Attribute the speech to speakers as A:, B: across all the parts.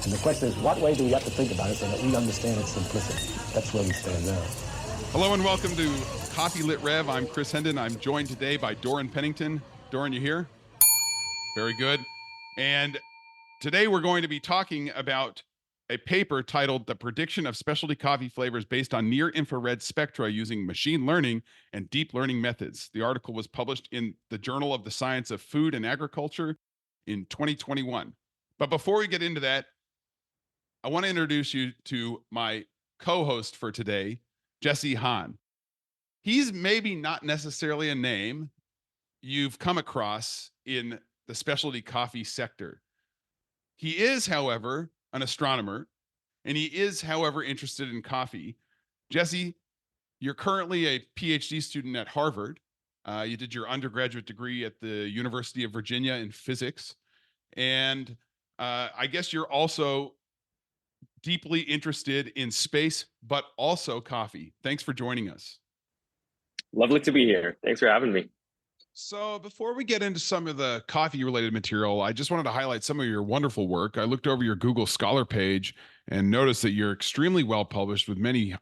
A: And the question is, what way do we have to think about it so that we understand its simplicity? That's where we stand now.
B: Hello and welcome to Coffee Lit Rev. I'm Chris Hendon. I'm joined today by Doran Pennington. Doran, you here? Very good. And today we're going to be talking about a paper titled The Prediction of Specialty Coffee Flavors Based on Near-Infrared Spectra Using Machine Learning and Deep Learning Methods. The article was published in the Journal of the Science of Food and Agriculture in 2021. But before we get into that, I want to introduce you to my co-host for today, Jesse Hahn. He's maybe not necessarily a name you've come across in the specialty coffee sector. He is, however, an astronomer, and he is, however, interested in coffee. Jesse, you're currently a Ph.D. student at Harvard. You did your undergraduate degree at the University of Virginia in physics. And I guess you're also deeply interested in space, but also coffee. Thanks for joining us.
C: Lovely to be here. Thanks for having me.
B: So before we get into some of the coffee related material, I just wanted to highlight some of your wonderful work. I looked over your Google Scholar page and noticed that you're extremely well published with many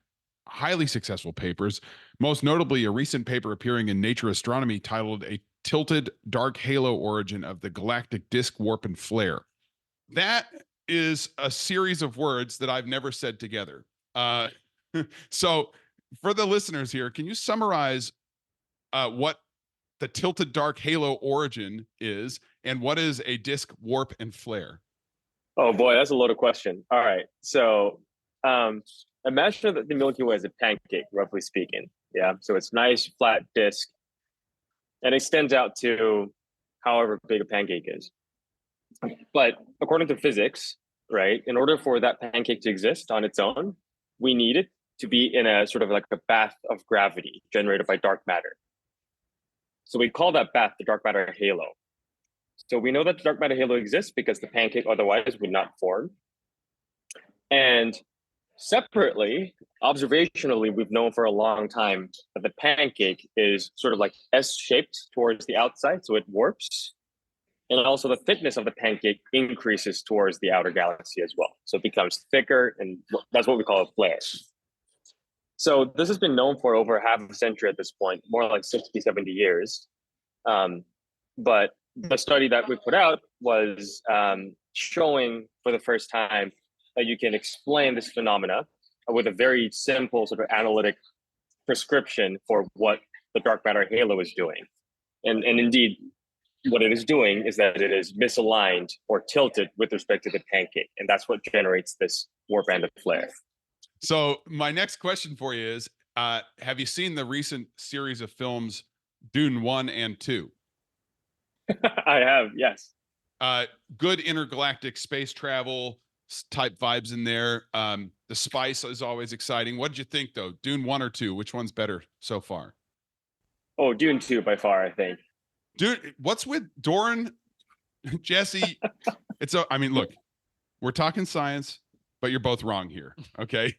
B: highly successful papers, most notably a recent paper appearing in Nature Astronomy titled A Tilted Dark Halo Origin of the Galactic Disk Warp and Flare. That is a series of words that I've never said together. So for the listeners here, can you summarize what the tilted dark halo origin is and what is a disk warp and flare?
C: Oh boy, that's a loaded question. All right. So imagine that the Milky Way is a pancake, roughly speaking. Yeah. So it's nice, flat disk and extends out to however big a pancake is. But according to physics, right, in order for that pancake to exist on its own, we need it to be in a sort of like a bath of gravity generated by dark matter. So we call that bath the dark matter halo. So we know that the dark matter halo exists because the pancake otherwise would not form. And separately, observationally, we've known for a long time that the pancake is sort of like S-shaped towards the outside, so it warps. And also the thickness of the pancake increases towards the outer galaxy as well. So it becomes thicker, and that's what we call a flare. So this has been known for over half a century at this point, more like 60, 70 years. But the study that we put out was showing for the first time that you can explain this phenomena with a very simple sort of analytic prescription for what the dark matter halo is doing. And indeed, what it is doing is that it is misaligned or tilted with respect to the pancake. And that's what generates this warp and flare.
B: So my next question for you is, have you seen the recent series of films Dune 1 and 2?
C: I have, yes.
B: Good intergalactic space travel type vibes in there. The spice is always exciting. What did you think though? Dune 1 or 2? Which one's better so far?
C: Oh, Dune 2 by far, I think.
B: Dude, what's with Doran, Jesse? I mean, look, we're talking science, but you're both wrong here. Okay.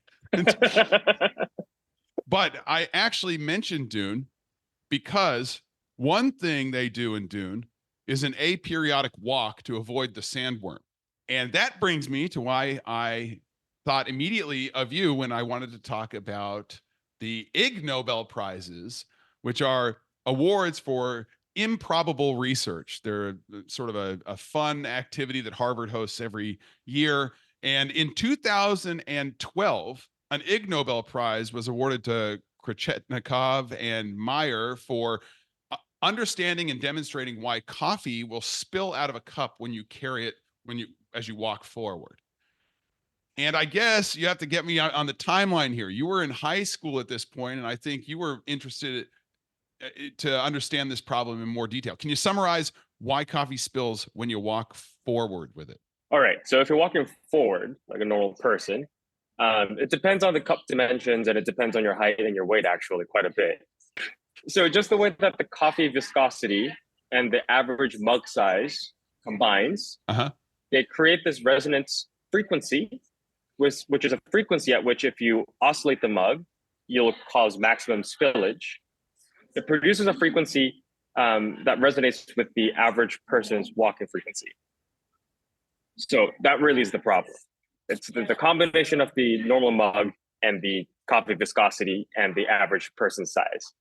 B: But I actually mentioned Dune because one thing they do in Dune is an aperiodic walk to avoid the sandworm. And that brings me to why I thought immediately of you when I wanted to talk about the Ig Nobel Prizes, which are awards for improbable research. They're sort of a fun activity that Harvard hosts every year. And in 2012, an Ig Nobel Prize was awarded to Krichetnikov and Meyer for understanding and demonstrating why coffee will spill out of a cup when you carry it as you walk forward. And I guess you have to get me on the timeline here. You were in high school at this point, and I think you were interested to understand this problem in more detail. Can you summarize why coffee spills when you walk forward with it?
C: All right. So if you're walking forward like a normal person, it depends on the cup dimensions and it depends on your height and your weight actually quite a bit. So just the way that the coffee viscosity and the average mug size combines, they create this resonance frequency, which is a frequency at which if you oscillate the mug, you'll cause maximum spillage. It produces a frequency that resonates with the average person's walking frequency. So that really is the problem. It's the combination of the normal mug and the coffee viscosity and the average person size.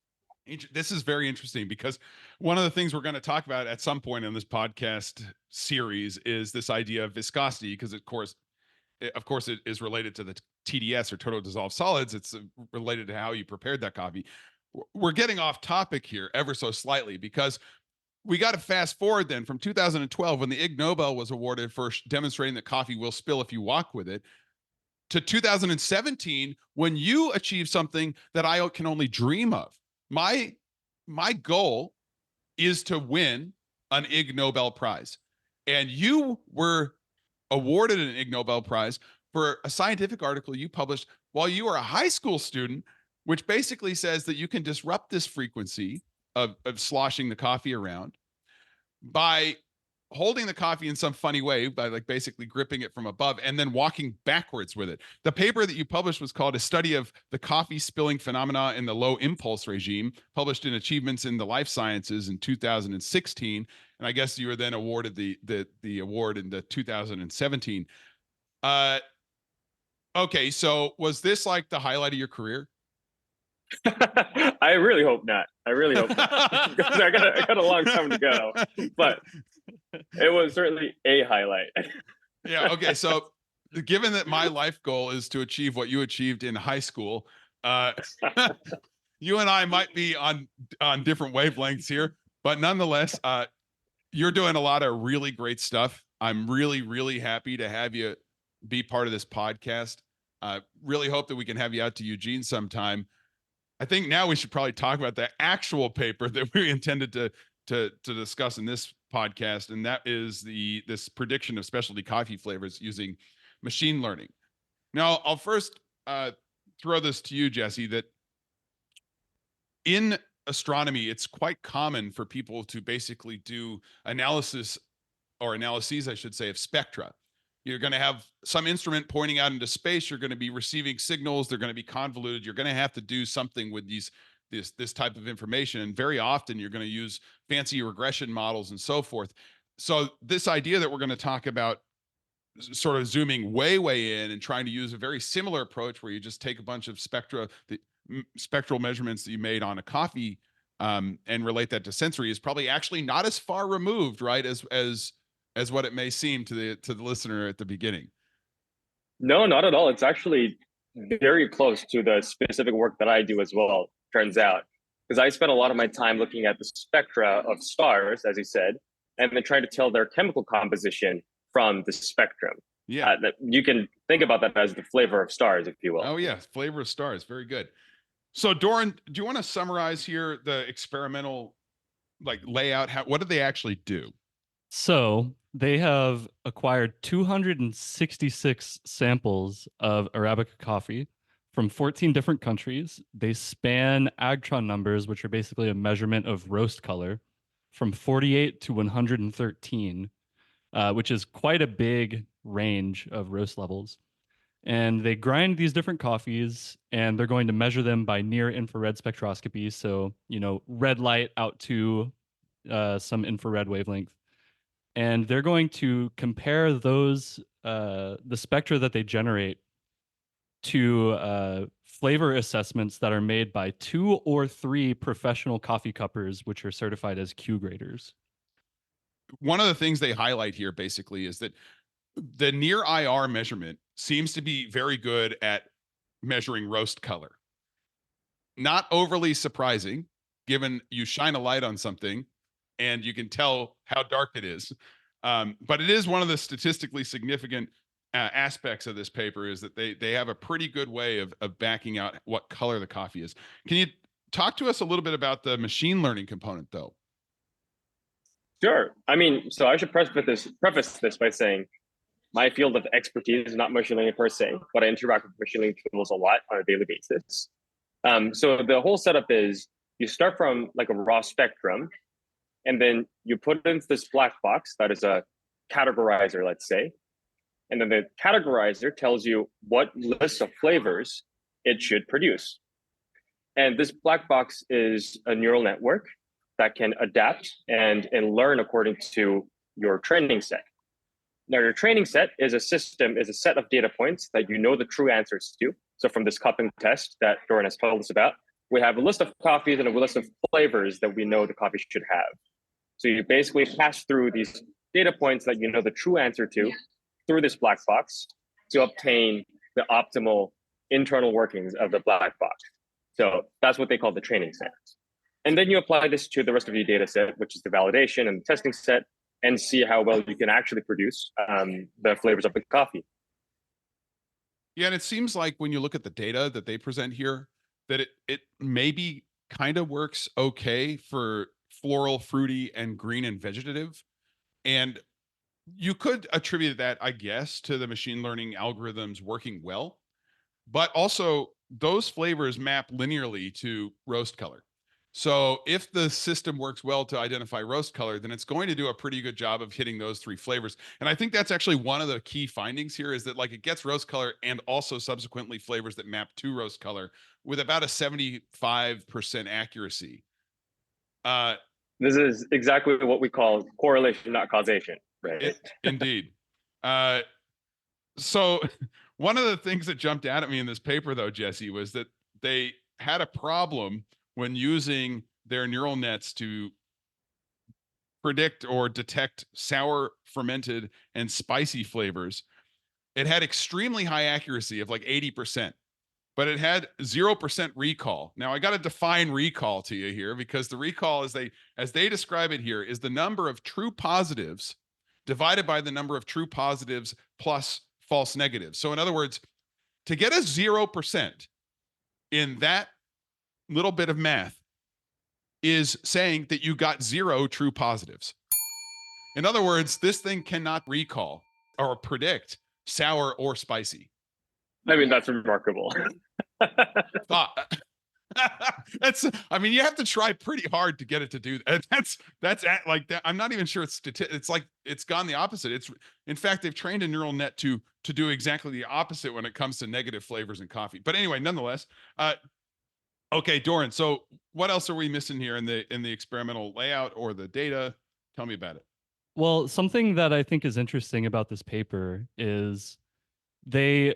B: This is very interesting because one of the things we're going to talk about at some point in this podcast series is this idea of viscosity, because of course it is related to the TDS, or total dissolved solids. It's related to how you prepared that coffee. We're getting off topic here ever so slightly, because we got to fast forward then from 2012, when the Ig Nobel was awarded for demonstrating that coffee will spill if you walk with it, to 2017, when you achieved something that I can only dream of. My goal is to win an Ig Nobel Prize. And you were awarded an Ig Nobel Prize for a scientific article you published while you were a high school student, which basically says that you can disrupt this frequency of sloshing the coffee around by holding the coffee in some funny way, by like basically gripping it from above and then walking backwards with it. The paper that you published was called A Study of the Coffee Spilling Phenomena in the Low Impulse Regime, published in Achievements in the Life Sciences in 2016. And I guess you were then awarded the award in the 2017. Okay, so was this like the highlight of your career?
C: I really hope not. I really hope not. Because I got a long time to go. But it was certainly a highlight.
B: Yeah. Okay. So, given that my life goal is to achieve what you achieved in high school, you and I might be on different wavelengths here, but nonetheless, you're doing a lot of really great stuff. I'm really, really happy to have you be part of this podcast. Really hope that we can have you out to Eugene sometime. I think now we should probably talk about the actual paper that we intended to discuss in this podcast, and that is this prediction of specialty coffee flavors using machine learning. Now, I'll first throw this to you, Jesse, that in astronomy, it's quite common for people to basically do analyses, I should say, of spectra. You're going to have some instrument pointing out into space. You're going to be receiving signals. They're going to be convoluted. You're going to have to do something with this type of information. And very often you're going to use fancy regression models and so forth. So this idea that we're going to talk about, sort of zooming way in and trying to use a very similar approach where you just take a bunch of spectral measurements that you made on a coffee and relate that to sensory, is probably actually not as far removed, right, as what it may seem to the listener at the beginning.
C: No, not at all. It's actually very close to the specific work that I do as well, turns out. Because I spent a lot of my time looking at the spectra of stars, as you said, and then trying to tell their chemical composition from the spectrum.
B: Yeah.
C: You can think about that as the flavor of stars, if you will.
B: Oh, yeah. Flavor of stars. Very good. So, Doran, do you want to summarize here the experimental layout? What did they actually do?
D: So they have acquired 266 samples of Arabica coffee from 14 different countries. They span agtron numbers, which are basically a measurement of roast color, from 48 to 113, which is quite a big range of roast levels. And they grind these different coffees, and they're going to measure them by near infrared spectroscopy. So, red light out to some infrared wavelength. And they're going to compare those, the spectra that they generate, to flavor assessments that are made by 2 or 3 professional coffee cuppers, which are certified as Q graders.
B: One of the things they highlight here basically is that the near IR measurement seems to be very good at measuring roast color. Not overly surprising, given you shine a light on something and you can tell how dark it is. But it is one of the statistically significant aspects of this paper, is that they have a pretty good way of backing out what color the coffee is. Can you talk to us a little bit about the machine learning component, though?
C: Sure. I mean, so I should preface this by saying my field of expertise is not machine learning per se, but I interact with machine learning tools a lot on a daily basis. So the whole setup is you start from like a raw spectrum, and then you put it into this black box that is a categorizer, let's say. And then the categorizer tells you what list of flavors it should produce. And this black box is a neural network that can adapt and learn according to your training set. Now, your training set is a set of data points that you know the true answers to. So from this cupping test that Doran has told us about, we have a list of coffees and a list of flavors that we know the coffee should have. So you basically pass through these data points that you know the true answer to through this black box to obtain the optimal internal workings of the black box. So that's what they call the training set. And then you apply this to the rest of your data set, which is the validation and the testing set, and see how well you can actually produce the flavors of the coffee.
B: Yeah, and it seems like when you look at the data that they present here, that it maybe kind of works okay for floral, fruity, and green and vegetative. And you could attribute that, I guess, to the machine learning algorithms working well. But also, those flavors map linearly to roast color. So if the system works well to identify roast color, then it's going to do a pretty good job of hitting those three flavors. And I think that's actually one of the key findings here, is that like it gets roast color and also subsequently flavors that map to roast color with about a 75% accuracy.
C: This is exactly what we call correlation, not causation, right?
B: Indeed. So one of the things that jumped out at me in this paper, though, Jesse, was that they had a problem when using their neural nets to predict or detect sour, fermented, and spicy flavors. It had extremely high accuracy of like 80%, but it had 0% recall. Now I got to define recall to you here, because the recall, as they describe it here, is the number of true positives divided by the number of true positives plus false negatives. So in other words, to get a 0% in that little bit of math is saying that you got 0 true positives. In other words, this thing cannot recall or predict sour or spicy.
C: I mean, that's remarkable.
B: I mean, you have to try pretty hard to get it to do that. That's like that. I'm not even sure it's like it's gone the opposite. It's, in fact, they've trained a neural net to do exactly the opposite when it comes to negative flavors in coffee. But anyway, nonetheless, okay, Doran. So what else are we missing here in the experimental layout or the data? Tell me about it.
D: Well, something that I think is interesting about this paper is they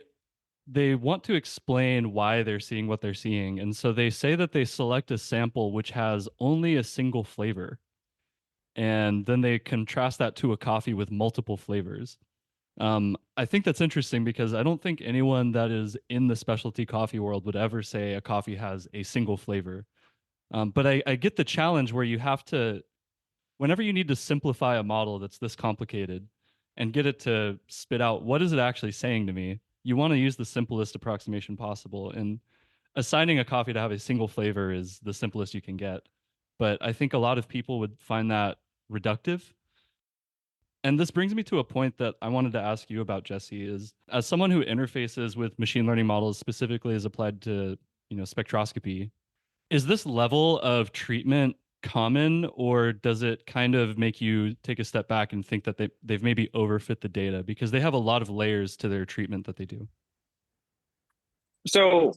D: want to explain why they're seeing what they're seeing. And so they say that they select a sample which has only a single flavor. And then they contrast that to a coffee with multiple flavors. I think that's interesting because I don't think anyone that is in the specialty coffee world would ever say a coffee has a single flavor. But I get the challenge where you have to, whenever you need to simplify a model that's this complicated and get it to spit out, what is it actually saying to me? You want to use the simplest approximation possible. And assigning a coffee to have a single flavor is the simplest you can get. But I think a lot of people would find that reductive. And this brings me to a point that I wanted to ask you about, Jesse, is as someone who interfaces with machine learning models, specifically as applied to, spectroscopy, is this level of treatment common, or does it kind of make you take a step back and think that they've maybe overfit the data because they have a lot of layers to their treatment that they do?
C: So,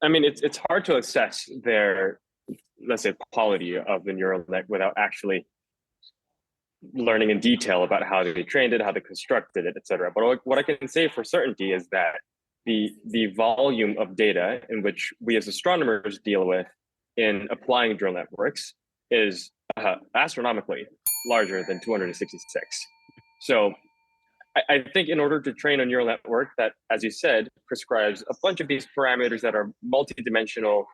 C: I mean, it's hard to assess their, let's say, quality of the neural net without actually learning in detail about how they trained it, how they constructed it, et cetera. But what I can say for certainty is that the volume of data in which we as astronomers deal with in applying neural networks is astronomically larger than 266. So I think in order to train a neural network that, as you said, prescribes a bunch of these parameters that are multidimensional,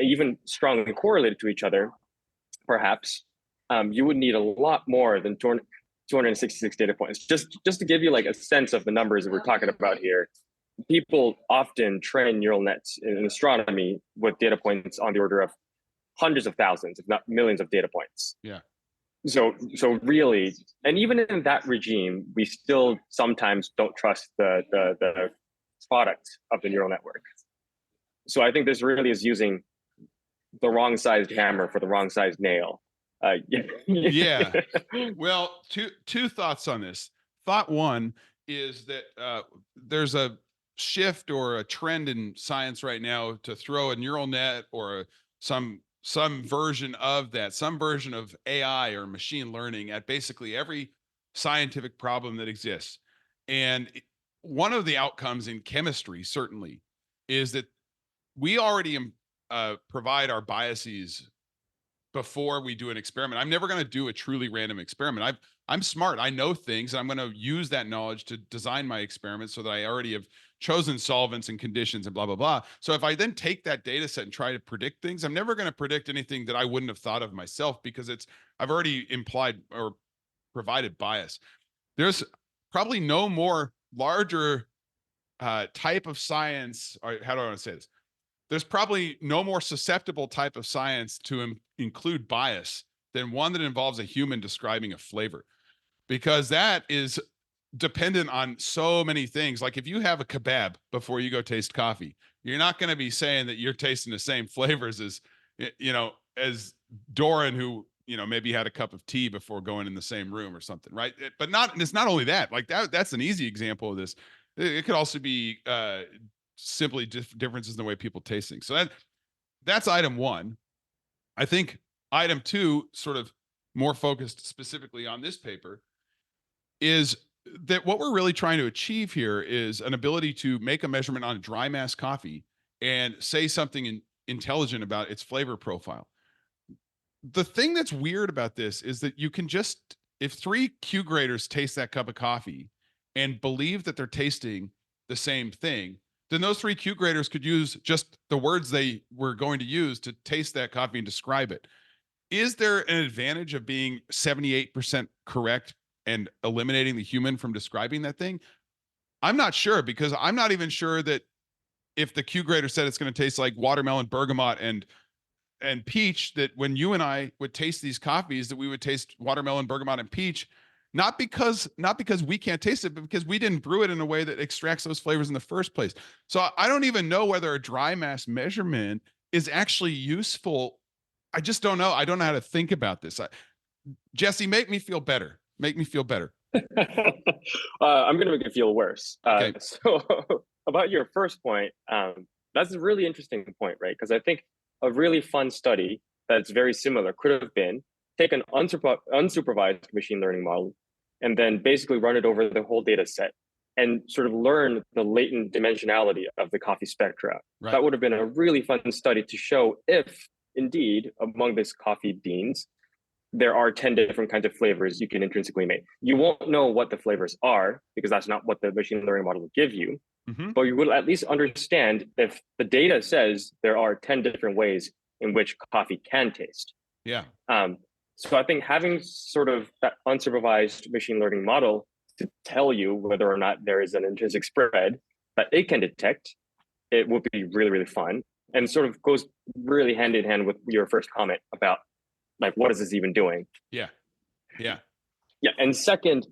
C: even strongly correlated to each other, perhaps, you would need a lot more than 266 data points. Just to give you like a sense of the numbers that we're talking about here, people often train neural nets in astronomy with data points on the order of hundreds of thousands, if not millions of data points.
B: Yeah.
C: So really, and even in that regime, we still sometimes don't trust the product of the neural network. So I think this really is using the wrong sized hammer for the wrong sized nail.
B: Yeah. Well, two thoughts on this. Thought one is that there's a shift or a trend in science right now to throw a neural net or some version of that, some version of AI or machine learning at basically every scientific problem that exists. And one of the outcomes in chemistry, certainly, is that we already provide our biases before we do an experiment. I'm never going to do a truly random experiment. I'm smart. I know things, and I'm going to use that knowledge to design my experiment so that I already have chosen solvents and conditions and blah, blah, blah. So if I then take that data set and try to predict things, I'm never going to predict anything that I wouldn't have thought of myself, because I've already implied or provided bias. There's probably no more larger type of science, or how do I want to say this? There's probably no more susceptible type of science to include bias than one that involves a human describing a flavor, because that is dependent on so many things. Like if you have a kebab before you go taste coffee, you're not going to be saying that you're tasting the same flavors as, as Doran, who, maybe had a cup of tea before going in the same room or something, right? But it's not only that, like that's an easy example of this. It could also be simply differences in the way people taste things. So that's item one. I think item two, sort of more focused specifically on this paper, is that what we're really trying to achieve here is an ability to make a measurement on dry mass coffee and say something intelligent about its flavor profile. The thing that's weird about this is that you can just, if 3 Q graders taste that cup of coffee and believe that they're tasting the same thing, then those 3 Q graders could use just the words they were going to use to taste that coffee and describe it. Is there an advantage of being 78% correct and eliminating the human from describing that thing? I'm not sure, because I'm not even sure that if the Q grader said it's going to taste like watermelon, bergamot, and peach, that when you and I would taste these coffees, that we would taste watermelon, bergamot, and peach, not because we can't taste it, but because we didn't brew it in a way that extracts those flavors in the first place. So I don't even know whether a dry mass measurement is actually useful. I just don't know. I don't know how to think about this. Jesse, make me feel better. Make me feel better.
C: I'm going to make it feel worse.
B: Okay.
C: So about your first point, that's a really interesting point, right? Because I think a really fun study that's very similar could have been take an unsupervised machine learning model and then basically run it over the whole data set and sort of learn the latent dimensionality of the coffee spectra.
B: Right.
C: That would have been a really fun study to show if indeed among these coffee beans, there are 10 different kinds of flavors you can intrinsically make. You won't know what the flavors are because that's not what the machine learning model will give you. Mm-hmm. But you will at least understand if the data says there are 10 different ways in which coffee can taste.
B: Yeah.
C: So I think having sort of that unsupervised machine learning model to tell you whether or not there is an intrinsic spread that it can detect, it would be really, really fun. And sort of goes really hand in hand with your first comment about like, what is this even doing?
B: Yeah. Yeah.
C: Yeah. And second,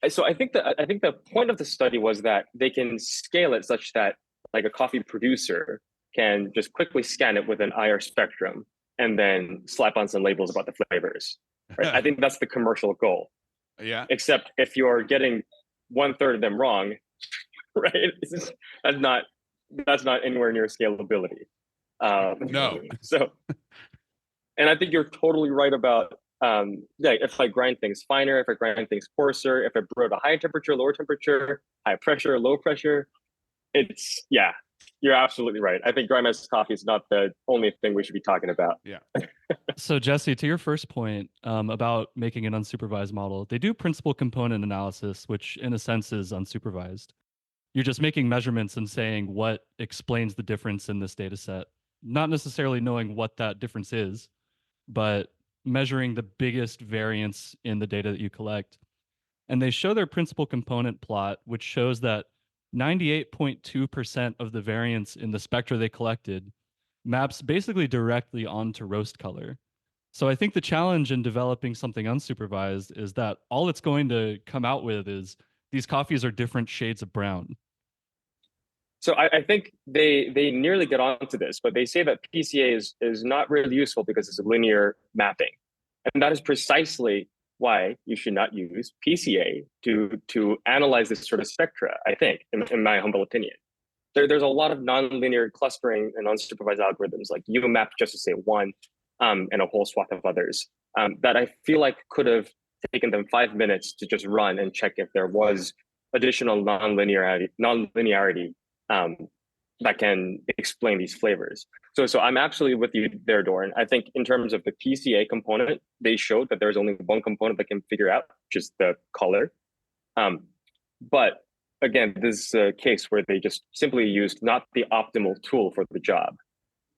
C: so I think the point of the study was that they can scale it such that like a coffee producer can just quickly scan it with an IR spectrum and then slap on some labels about the flavors. Right? I think that's the commercial goal.
B: Yeah.
C: Except if you're getting 1/3 of them wrong, right? That's not anywhere near scalability.
B: No.
C: So, and I think you're totally right about if I grind things finer, if I grind things coarser, if I brew at a high temperature, lower temperature, high pressure, low pressure, you're absolutely right. I think dry mass coffee is not the only thing we should be talking about.
B: Yeah.
D: So Jesse, to your first point about making an unsupervised model, they do principal component analysis, which in a sense is unsupervised. You're just making measurements and saying what explains the difference in this data set, not necessarily knowing what that difference is, but measuring the biggest variance in the data that you collect. And they show their principal component plot, which shows that 98.2% of the variance in the spectra they collected maps basically directly onto roast color. So I think the challenge in developing something unsupervised is that all it's going to come out with is these coffees are different shades of brown.
C: So I think they nearly get onto this, but they say that PCA is not really useful because it's a linear mapping. And that is precisely why you should not use PCA to analyze this sort of spectra, I think, in my humble opinion. There's a lot of nonlinear clustering and unsupervised algorithms like UMAP, just to say one, and a whole swath of others that I feel like could have taken them 5 minutes to just run and check if there was additional nonlinearity that can explain these flavors. So I'm absolutely with you there, Doran. I think in terms of the PCA component, they showed that there's only one component that can figure out, which is the color. But again, this is a case where they just simply used not the optimal tool for the job.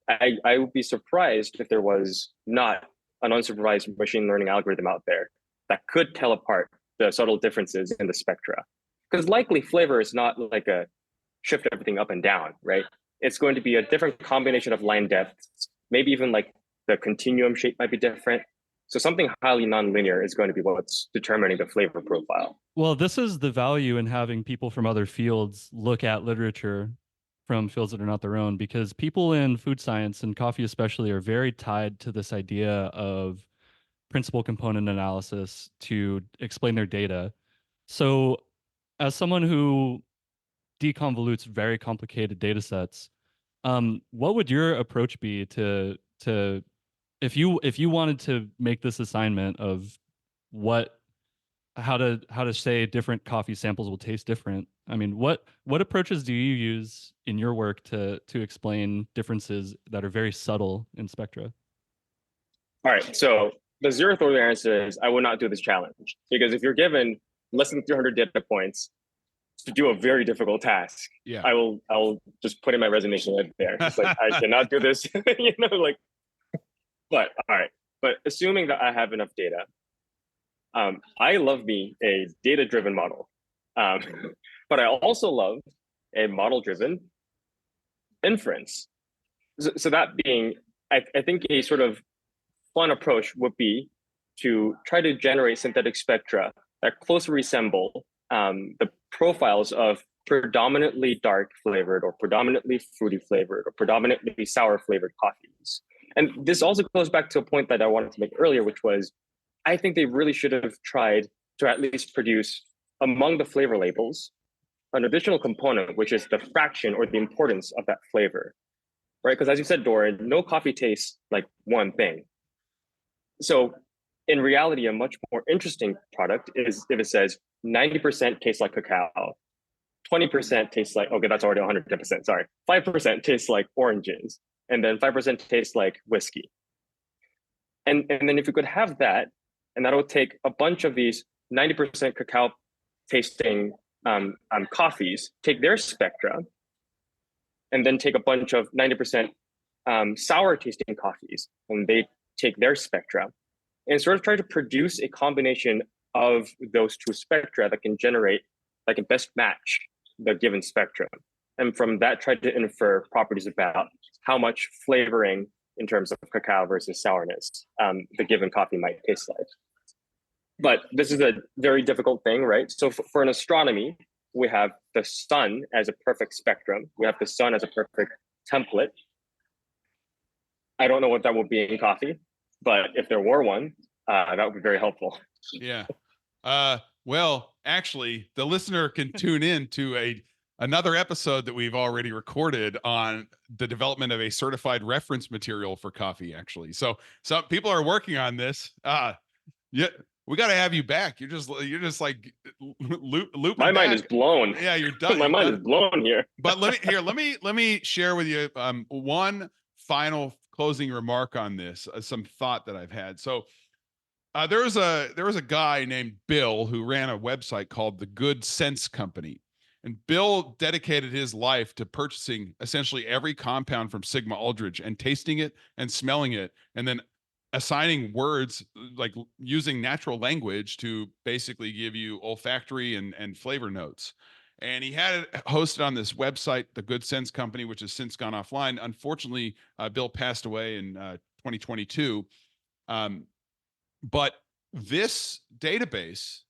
C: I would be surprised if there was not an unsupervised machine learning algorithm out there that could tell apart the subtle differences in the spectra. Because likely flavor is not like a shift everything up and down, right? It's going to be a different combination of line depths, maybe even like the continuum shape might be different. So something highly nonlinear is going to be what's determining the flavor profile.
D: Well, this is the value in having people from other fields look at literature from fields that are not their own, because people in food science and coffee especially are very tied to this idea of principal component analysis to explain their data. So as someone who deconvolutes very complicated data sets, what would your approach be to if you wanted to make this assignment of how to say different coffee samples will taste different? I mean, what approaches do you use in your work to explain differences that are very subtle in spectra?
C: All right, so the zeroth order answer is I would not do this challenge, because if you're given less than 300 data points to do a very difficult task,
B: Yeah.
C: I will just put in my resignation right there. It's like I cannot do this, like. But all right, but assuming that I have enough data, I love me a data-driven model, but I also love a model-driven inference. So that being, I think a sort of fun approach would be to try to generate synthetic spectra that closely resemble the profiles of predominantly dark flavored or predominantly fruity flavored or predominantly sour flavored coffees. And this also goes back to a point that I wanted to make earlier, which was, I think they really should have tried to at least produce among the flavor labels an additional component, which is the fraction or the importance of that flavor, right? Because as you said, Doran, no coffee tastes like one thing. So in reality, a much more interesting product is if it says 90% tastes like cacao, 20% tastes like, okay, that's already 110%, sorry. 5% tastes like oranges, and then 5% tastes like whiskey. And then if you could have that, and that would take a bunch of these 90% cacao tasting coffees, take their spectra, and then take a bunch of 90% sour tasting coffees, and they take their spectra, and sort of try to produce a combination of those two spectra that can generate, like, a best match the given spectrum. And from that, try to infer properties about how much flavoring in terms of cacao versus sourness the given coffee might taste like. But this is a very difficult thing, right? So for an astronomy, we have the sun as a perfect spectrum. We have the sun as a perfect template. I don't know what that would be in coffee, but if there were one, that would be very helpful.
B: Yeah. Well, actually, the listener can tune in to another episode that we've already recorded on the development of a certified reference material for coffee, actually. So some people are working on this. Yeah, we got to have you back. You're just like looping.
C: My mind is blown.
B: Yeah, you're done.
C: My mind is blown here.
B: But let me share with you one final closing remark on this, some thought that I've had. So there was a guy named Bill who ran a website called the Good Sense Company. And Bill dedicated his life to purchasing essentially every compound from Sigma Aldrich and tasting it and smelling it, and then assigning words, like using natural language to basically give you olfactory and flavor notes. And he had it hosted on this website, the Good Sense Company, which has since gone offline. Unfortunately, Bill passed away in 2022. But this database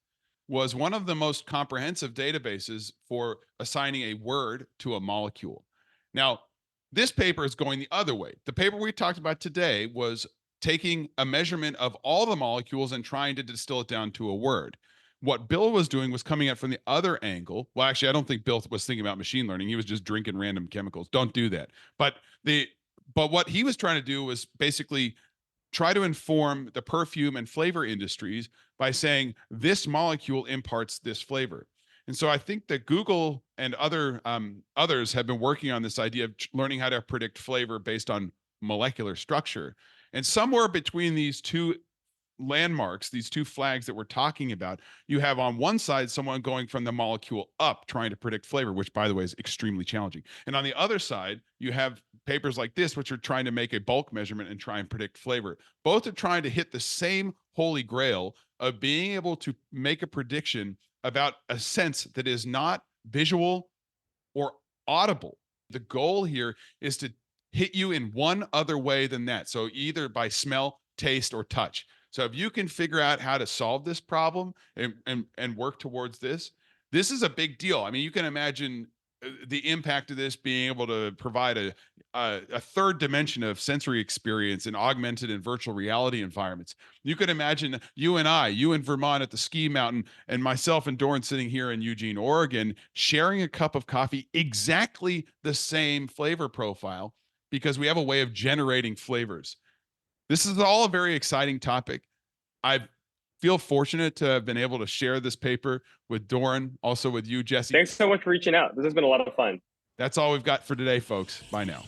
B: was one of the most comprehensive databases for assigning a word to a molecule. Now, this paper is going the other way. The paper we talked about today was taking a measurement of all the molecules and trying to distill it down to a word. What Bill was doing was coming at from the other angle. Well, actually, I don't think Bill was thinking about machine learning. He was just drinking random chemicals. Don't do that. But what he was trying to do was basically try to inform the perfume and flavor industries by saying this molecule imparts this flavor. And so I think that Google and others have been working on this idea of learning how to predict flavor based on molecular structure. And somewhere between these two landmarks, these two flags that we're talking about, you have on one side someone going from the molecule up trying to predict flavor, which by the way is extremely challenging. And on the other side, you have papers like this, which are trying to make a bulk measurement and try and predict flavor. Both are trying to hit the same holy grail of being able to make a prediction about a sense that is not visual or audible. The goal here is to hit you in one other way than that. So either by smell, taste, or touch. So if you can figure out how to solve this problem and work towards this, this is a big deal. I mean, you can imagine the impact of this being able to provide a third dimension of sensory experience in augmented and virtual reality environments. You could imagine you in Vermont at the ski mountain, and myself and Doran sitting here in Eugene, Oregon, sharing a cup of coffee, exactly the same flavor profile, because we have a way of generating flavors. This is all a very exciting topic. I feel fortunate to have been able to share this paper with Doran, also with you, Jesse.
C: Thanks so much for reaching out. This has been a lot of fun.
B: That's all we've got for today, folks. Bye now.